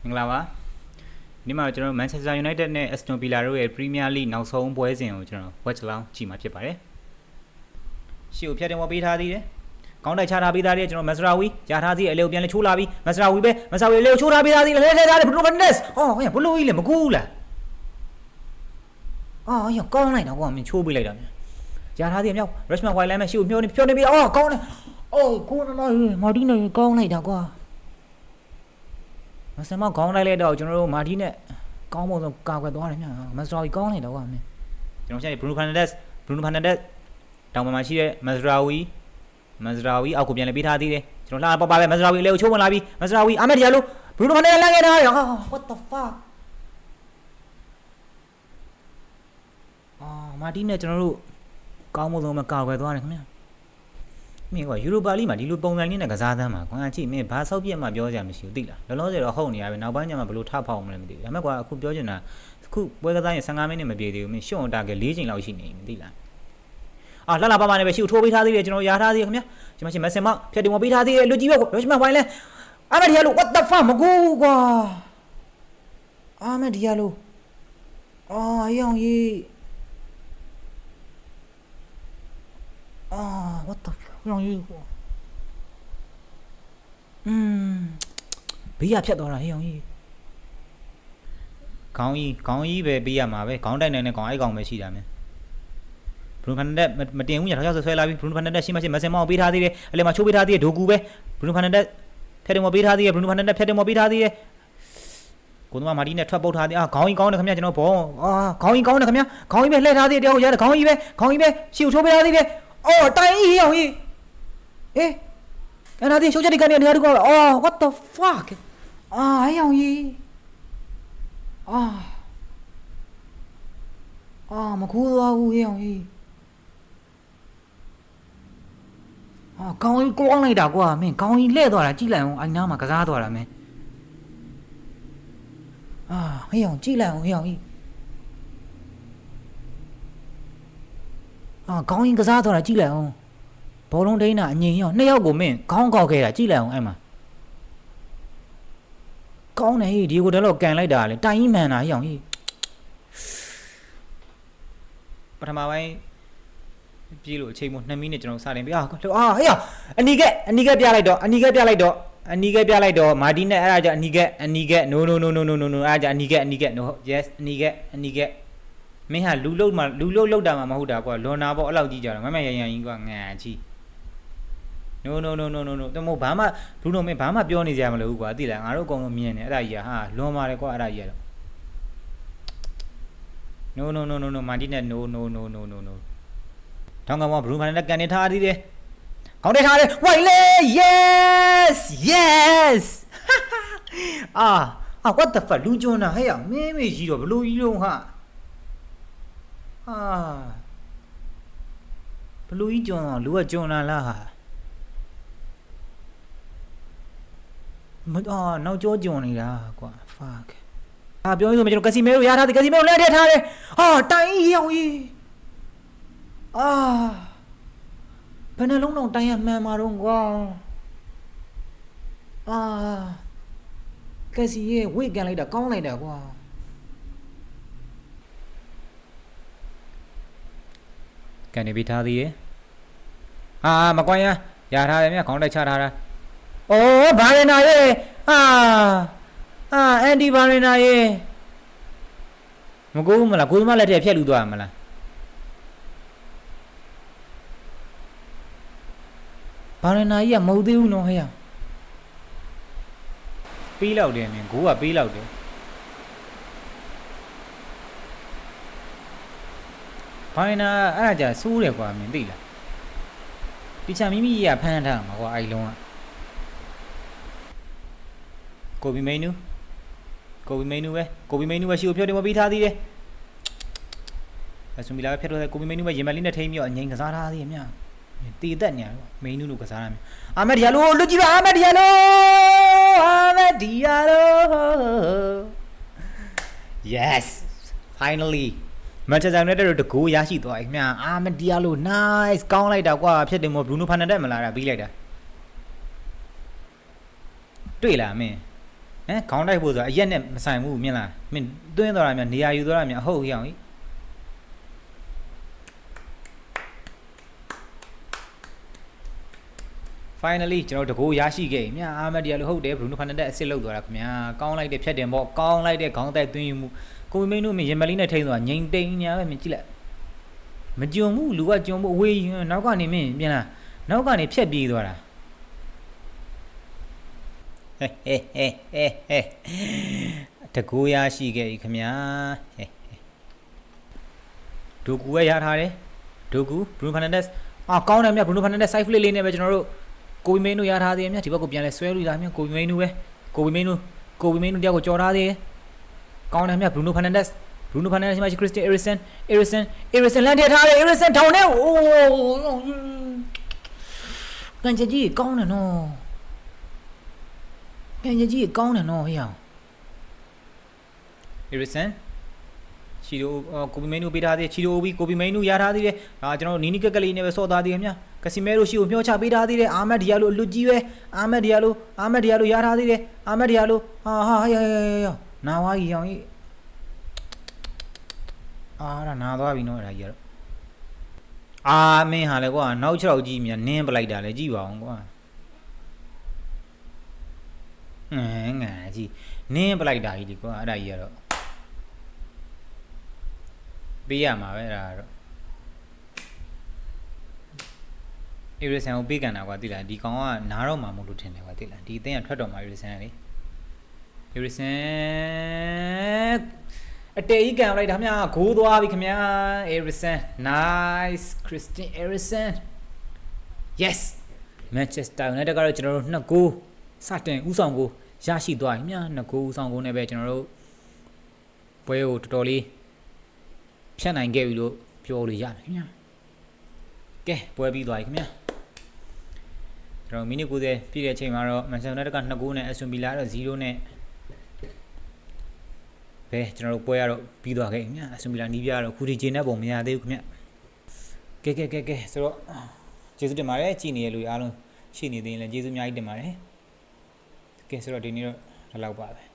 မင်္ဂလာပါဒီမှာကျွန်တော် Manchester United နဲ့ Aston Villa တို့ရဲ့ Premier League နောက်ဆုံးပွဲစဉ်ကိုကျွန်တော် watch လောင်းကြည့်မှာဖြစ်ပါတယ်ရှေ့ကိုဖြတ်တင်ပေါ်ပေးထားသေးတယ်ကောင်းတိုက်ချထားပေးထားတယ်ကျွန်တော် Mazraoui ကြားထားသေးတယ်အလေကိုပြန်လဲချိုးလာပြီး Mazraoui ပဲ Mazraoui အလေကိုချိုးထားပေးထားသေးတယ်လဲထားတယ် Bruno Fernandes အော်ဟဲ့ဘလို့ကြီးလဲမကူးလားအော်ဟဲ့ကောင်းလိုက်တော့ကွာမင်းချိုးပေးလိုက်တာမြန်ကြားထားသေးတယ်မြောက် Rashford Wildland မဲ့ရှေ့ကိုမျောနေပြီးအော်ကောင်းတယ်အော်ကိုနော်မာတီနိုကောင်းလိုက်တာကွာမစမောက်ခေါင်းလိုက်လိုက်တော့ကျွန်တော်တို့မာတီနဲ့ကောင်းပုံစံကာကွယ်သွားတယ်မြန်မက်စရာဝီကောင်းလိုက်တော့ကွာမင်းကျွန်တော်ရှာနေ Bruno Fernandes တောင်ပံမှာရှိတဲ့ Mazraoui အောက်ကိုပြန်လဲပေးထားသေးတယ်ကျွန်တော်လှပပပဲ Mazraoui လေကိုချိုးဝင်လာပြီး Mazraoui အာမက်ဒီယာလို Bruno Fernandes လမ်းခဲ့တာဟာ what the fuck မာတီနဲ့ကျွန်တော်တို့ကောင်းပုံစံမှာကာကွယ်သွားတယ်ခင်ဗျာမင်းကယူရိုပါလိမှာဒီလိုပုံစံလေးနဲ့ကစားသမ်းမှာကွာကြည့်မင်းဘာဆောက်ပြက်မှပြောကြမရှိဘူးသိလားလောလောဆယ်တော့ဟုတ်နေရပဲနောက်ပိုင်းကျမှဘလို့ထဖောက်မလဲမသိဘူးဒါပေမဲ့ကွာအခုပြောချင်တာအခုပွဲကစားရင်15မိနစ်မပြည့်သေးဘူးမင်းရှုံတာက4ချိန်လောက်ရှိနေပြီသိလားလှလှပပနဲ့ပဲရှုထိုးပေးထားသေးတယ်ကျွန်တော်ရားထားသေးတယ်ခင်ဗျာဒီမှာရှင်မက်ဆင်မောက်ဖြတ်တင်မပေးထားသေးတယ်လူကြီးပဲရောရှမန်ဝိုင်းလဲအာမက်ဒီယာလို what the fuck မကူကွာအာမက်ဒီယာလိုရောင်ကြီးwhat the fuck ရောင်ကြီးဘေးရဖြတ်သွားတာဟေးအောင်ကြီးခေါင်းကြီးပဲပေးရမှာပဲခေါင်းတိုက်နိုင်တဲ့ကောင်အဲ့ကောင်ပဲရှိတာမြန်ဘရူနိုဖန်နက်ဒက်မတင်ဘူးညာထောက်ဆွဲလာပြီးဘရူနိုဖန်နက်ဒက်ရှင်းမက်ဆင်မောက်ပေးထားသေးတယ်အလဲမှာချိုးပေးထားသေးတယ်ဒိုကူပဲဘရူနိုဖန်နက်ဒက်ဖြတ်တယ်မပေးထားသေးတယ်ဘရူနိုဖန်နက်ဒက်ဖြတ်တယ်မပေးထားသေးတယ်ကိုသမားမာတီနဲ့ထွက်ပုတ်ထားသေးခေါင်းကြီးကောင်းတယ်ခင်ဗျကျွန်တော်ဘောခေါင်းကြီးကောင်းတယ်ခင်ဗျခေါင်းကြီးပဲလှည့်ထားသေးတယ်တယောက်ရတယ်ခေါင်းကြီးပဲရှီကိုချိုးပေးထားသေးတယ်တိုင်ကြီးအောင်ကြီးအဲ့ဒါဒီရှုပ်ချက်ဒီကနေနေရာတူကောwhat the fuck အဲ့အောင်ကြီးမကူသွားဘူးဟဲ့အောင်ကြီးကောင်းကြီးကောင်းလိုက်တာကွာမင်းကောင်းကြီးလှဲ့သွားတာကြည့်လိုက်အောင်အိုင်နာမှာကစားသွားတာမင်းဟဲ့အောင်ကြည့်လိုက်အောင်ဟဲ့အောင်ကြီးကောင်းကြီးကစားသွားတာကြည့်လိုက်အောင်ဘောလုံးဒိန်းတာအငြိမ်ရောနှစ်ယောက်ကိုမင်းခေါင်းကောက်ခဲ့တာကြည့်လိုက်အောင်အဲ့မှာကောင်းတယ်ဟေးဒီကိုတည်းတော့ကန်လိုက်တာလေတိုင်ကြီးမှန်တာဟေးအောင်ဟေးပထမပိုင်းပြေးလို့အချိန်မို့2မိနစ်ကျွန်တော်စတင်ပြီဟေးအနီကက်ပြလိုက်တော့မာတီနဲ့အဲ့ဒါကြအနီကက် no အဲ့ဒါကြအနီကက် no yes အနီကက်မင်းဟာလူလုတ်တာမှမဟုတ်တာကွာလွန်နာပေါ့အဲ့လောက်ကြီးကြတော့မမရန်ကြီးကွာငါကြီး no တမို့ဘာမှဘူးတော့မင်းဘာမှပြောနေကြမလို့ကွာသိလားငါတို့အကုန်လုံးမြင်တယ်အဲ့ဒါကြီးဟာလွန်ပါတယ်ကွာအဲ့ဒါကြီးကတော့ no မာတီနဲ့ no ထောင်းကမောဘရူမာနဲ့ကန်နေထားသေးတယ်ခေါင်းထဲထားတယ်ဝိုင်လေ yes what the fuck လူကျွန်းတာဟဲ့မင်းမေကြီးတော့ဘလို့ကြီးလုံးဟာဘလူကြီးကျွန်းတော့လူကကျွန်းလာလားဟာနောက်ကျောကျွန်းနေတာကွာ fuck ပြောရင်းဆိုကျွန်တော်ကစီမဲကိုရထားတယ်ကစီမဲကိုလဲထည့်ထားတယ်တိုင်ကြီးအောင်ကြီးဘယ်နှလုံးတော့တိုင်ရမှန်မှာတော့ကွာကစီရဲ့ဝိတ်ကန်လိုက်တာကောင်းလိုက်တာကွာကန်နေပြီးထားသေးရဲ့မကွာရထားတယ်မြခေါင်းတိုက်ချထားတာဘာရနာရဲ့အန်ဒီဘာရနာရဲ့မကူမလားကိုသမားလက်ထက်ဖြက်လူသွားမလားဘာရနာကြီးကမဟုတ်သေးဘူးနော်ဟဲ့ပေးလောက်တယ်မြင်ကိုကပေးလောက်တယ်ဘာရနာအဲ့ဒါကြာစိုးတယ်ကွာမြင်သိလားဒီချာမိမိကြီးကဖမ်းထားမှာကွာအဲ့လုံးကကိုဘီမိနူပဲရှီကိုဖြတ်တယ်မပြီးထားသေးတယ်အဆူမီလာပဲဖြတ်တော့ကိုဘီမိနူပဲရင်မလေးနဲ့ထိမ့်ပြီးတော့အငိမ်ကစားထားသေးတယ်မြတီသက်ညာမိနူလို့ကစားရမယ်အာမက်ဒီယာလိုလွတ်ကြည့်ပါအာမက်ဒီယာလို yes finally Manchester United တို့တကူရရှိသွားပြီမြအာမက်ဒီယာလို nice ကောင်းလိုက်တာကွာဖြစ်တယ်မို့ Bruno Fernandes မလာတာပြီးလိုက်တာတွေ့လားမင်း ခေါင်းတိုက်ဖို့ဆိုတာအရက်နဲ့မဆိုင်ဘူးမြင်လားမင်းတွင်းသွားတာများနေရာယူသွားတာများအဟုတ်ဟိအောင်ကြီးfinally ကျွန်တော်တကူရရှိခဲ့မြအာမက်ဒီယာလိုဟုတ်တယ်ဘရူနိုဖာနန်ဒက်အစ်စ်လောက်သွားတာခင်ဗျာကောင်းလိုက်တဲ့ဖြတ်တင်ပေါ့ကောင်းလိုက်တဲ့ခေါင်းတိုက်သွင်းယူမှုကိုမင်းတို့မြင်ရင်မလီနဲ့ထိန်းသွားငိမ့်တိန်ညာပဲမြင်ကြည့်လိုက်မကြုံဘူးလူကကြုံဖို့အဝေးနောက်ကနေမင်းမြင်လားနောက်ကနေဖြတ်ပြေးသွားတာတကူရရှိခဲ့ပြီခင်ဗျာဒိုကူပဲရထားတယ်ဒိုကူဘရူနိုဖာနန်ဒက်ကောင်းတယ်မြဘရူနိုဖာနန်ဒက် side flip လေးနဲ့ပဲကျွန်တော်တို့ကိုဘီမင်းတို့ရထားသေးတယ်မြဒီဘက်ကိုပြန်လဲဆွဲလို့ရမြကိုဘီမင်းတို့ပဲကိုဘီမင်းတို့တယောက်ကိုကြော်ထားသေးတယ်ကောင်းတယ်မြဘရူနိုဖာနန်ဒက်ရှိမှခရစ်စတီယန်အီရီဆန်လန်ထည့်ထားတယ်အီရီဆန်ထောင်နေအိုးကန်ကြီးကောင်းတယ်နော်ကန်ကြီးကောင်းတယ်နော်ဟေ့အောင်အီရီဆန်ချီရိုကိုဘီမင်းတို့ပေးထားသေးချီရိုပြီးကိုဘီမင်းတို့ရထားသေးတယ်ကျွန်တော်နီနီကက်ကလေးနဲ့ပဲဆော့သားသေးတယ်မြကစီမဲရိုရှိကိုမျှောချပေးထားသေးတယ်အာမက်ဒီယာလိုအလွတ်ကြီးပဲအာမက်ဒီယာလိုရထားသေးတယ်အာမက်ဒီယာလိုဟာနာဝါကြီးအောင်ကြီးအဲ့ဒါနာသွားပြီနော်အဲ့ဒါကြီးကတော့မင်းဟာလေကွာနောက်6ကြီးမြနင်းပလိုက်တာလေကြည့်ပါအောင်ကွာငါကြီးနင်းပလိုက်တာကြီးဒီကွာအဲ့ဒါကြီးကတော့ပေးရမှာပဲအဲ့ဒါကတော့အီရီဆန်ကိုပေးကန်တာကွာသိလားဒီကောင်ကနားတော့မှာမဟုတ်လို့ထင်တယ်ကွာသိလားဒီအသင်းကထွက်တော့မှာအီရီဆန်လေအီရီဆန်အတေးကြီးကန်လိုက်တာမြဂိုးသွားပြီခင်ဗျာအီရီဆန် nice Christian Eriksen yes Manchester United ကတော့ကျွန်တော်တို့2ဂိုးစတင်ဥဆောင်ကိုရရှိသွားပြီမြ2ဂိုးဥဆောင်ကိုနဲ့ပဲကျွန်တော်တို့ပွဲကိုတော်တော်လေးဖြတ်နိုင်ခဲ့ပြီလို့ပြောလို့ရတယ်ခင်ဗျာကဲပွဲပြီးသွားပြီခင်ဗျာကျွန်တော်မိနစ်90ပြည့်တဲ့အချိန်မှာတော့ Manchester United က2ဂိုးနဲ့ Aston Villa ကတော့0နဲ့ပဲကျွန်တော်တို့ပွဲရတော့ပြီးသွားခဲ့ခင်ဗျာ Aston Villa နီးပြတော့ခုထိခြေနဲ့ပုံမရသေးဘူးခင်ဗျာကဲဆိုတော့ကျေးဇူးတင်ပါတယ်ကြည်နေရလို့အားလုံးရှိနေသေးရင်လည်းကျေးဇူးအများကြီးတင်ပါတယ်ကဲဆိုတော့ဒီနေ့တော့ဒီလောက်ပါပဲ